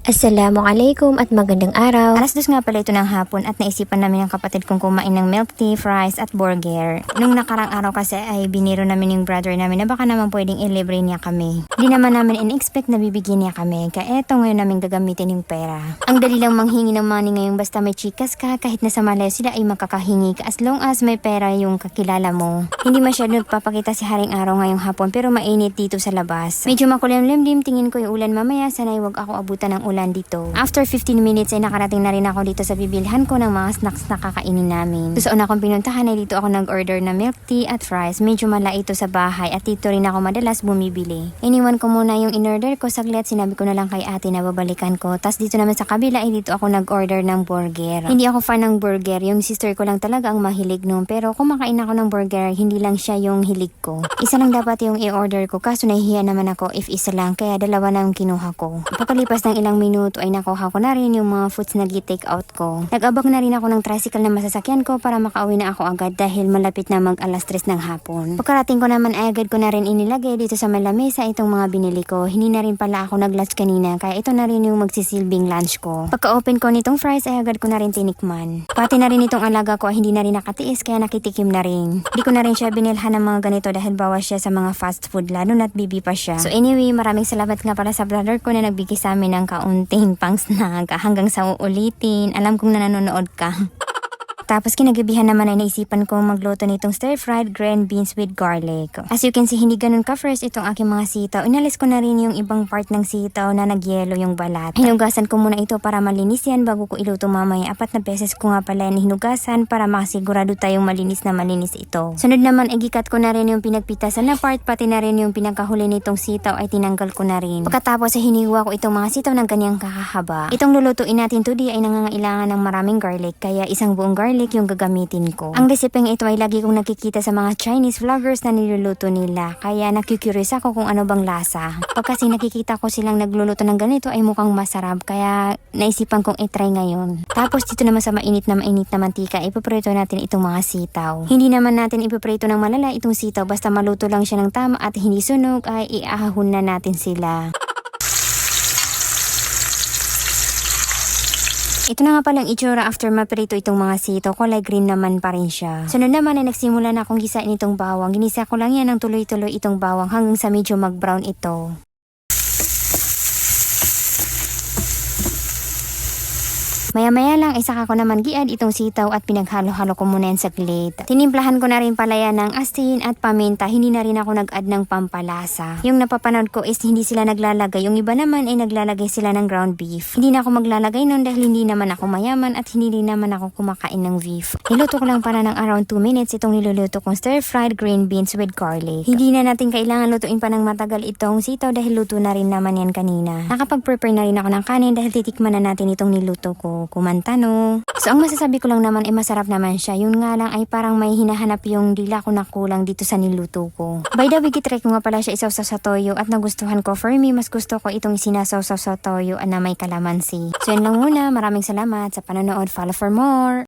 Assalamualaikum at magandang araw. Alas 2 nga pala ito ng hapon at naisipan namin ng kapatid kong kumain ng milk tea, fries at burger. Nung nakarang araw kasi ay biniro namin yung brother namin na baka naman pwedeng ilibre niya kami. Di naman namin in-expect na bibigyan niya kami, kaya eto ngayon namin gagamitin yung pera. Ang dali lang manghingi ng money ngayon basta may chikas ka, kahit nasa Malay sila ay makakahingi ka as long as may pera yung kakilala mo. Hindi masyado nagpapakita si Haring Araw ngayong hapon pero mainit dito sa labas. Medyo makulimlim-lim, tingin ko yung ulan mamaya, sanay wag ako abutan ng ulan dito. After 15 minutes ay nakarating na rin ako dito sa bibilhan ko ng mga snacks na kakainin namin. Susoon akong pinuntahan ay dito ako nag-order na milk tea at fries. Medyo malait ito sa bahay at dito rin ako madalas bumibili. Iniwan ko muna yung in-order ko saglit, sinabi ko na lang kay ate na babalikan ko. Tas dito naman sa kabila ay dito ako nag-order ng burger. Hindi ako fan ng burger, yung sister ko lang talaga ang mahilig nun. Pero kumakain ako ng burger, hindi lang siya yung hilig ko. Isa lang dapat yung i-order ko kaso nahihiya naman ako if isa lang kaya dalawa na yung kinuha ko. Pagkalipas ng ilang minuto ay nakuha ko na rin yung mga foods na gi-take out ko. Nag-abang na rin ako ng tricycle na masasakyan ko para makauwi na ako agad dahil malapit na mag alas 3 ng hapon. Pagkarating ko naman ay agad ko na rin inilagay dito sa may lamesa itong mga binili ko. Hindi na rin pala ako nag-lunch kanina kaya ito na rin yung magsisilbing lunch ko. Pagka-open ko nitong fries ay agad ko na rin tinikman. Pati na rin itong alaga ko ay hindi na rin nakatiis kaya nakitikim na rin. Hindi ko na rin siya binilhan ng mga ganito dahil bawas siya sa mga fast food lalo na't bibi pa siya. So anyway, maraming salamat nga pala sa brother ko na nagbigay sa amin ng kaunting pang snack hanggang sa uulitin. Alam kong nanonood ka. Tapos kinagabihan naman ay naisipan kong magluto nitong stir-fried green beans with garlic. As you can see, hindi ganun ka-fresh itong aking mga sitaw. Inalis ko na rin yung ibang part ng sitaw na nagyelo yung balat. Hinugasan ko muna ito para malinis yan bago ko iluto mamaya. 4 na beses ko nga pala yan hinugasan para makasigurado tayong malinis na malinis ito. Sunod naman, igikat ko na rin yung pinagpitasan na part, pati na rin yung pinakahuli nitong sitaw ay tinanggal ko na rin. Pagkatapos ay hiniwa ko itong mga sitaw ng ganyang kakahaba. Itong lulutuin natin today ay nangangailangan ng maraming garlic, kaya isang buong garlic yung gagamitin ko. Ang resepeng ito ay lagi kong nakikita sa mga Chinese vloggers na niluluto nila, kaya nakikurious ako kung ano bang lasa. Pag kasi nakikita ko silang nagluluto ng ganito ay mukhang masarap, kaya naisipan kong itry ngayon. Tapos dito naman sa mainit na mantika, ipiprito natin itong mga sitaw. Hindi naman natin ipiprito ng malala itong sitaw, basta maluto lang siya ng tama at hindi sunog ay iahon na natin sila. Ito na nga palang itsura after maprito itong mga sitaw, kulay green naman pa rin siya. Sunod naman ay nagsimula na akong gisain itong bawang. Ginisa ko lang yan ng tuloy-tuloy itong bawang hanggang sa medyo mag-brown ito. Maya-maya lang ay saka ko naman giad itong sitaw at pinaghalo-halo ko muna yan saglit. Tinimplahan ko na rin pala yan ng asin at paminta, hindi na rin ako nag-add ng pampalasa. Yung napapanood ko is hindi sila naglalagay, yung iba naman ay naglalagay sila ng ground beef. Hindi na ako maglalagay nun dahil hindi naman ako mayaman at hindi rin naman ako kumakain ng beef. Niluto ko lang pala ng around 2 minutes itong niluluto kong stir-fried green beans with garlic. Hindi na natin kailangan lutuin pa ng matagal itong sitaw dahil luto na rin naman yan kanina. Nakapag-prepare na rin ako ng kanin dahil titikman na natin itong niluto ko. Kumanta no. So ang masasabi ko lang naman ay masarap naman siya. Yun nga lang ay parang may hinahanap yung dila ko na kulang dito sa niluto ko. By the way, gitry ko nga pala siya isaw sa toyo at nagustuhan ko. For me, mas gusto ko itong sinasaw sa toyo na may kalamansi. So yun lang muna. Maraming salamat sa panonood. Follow for more.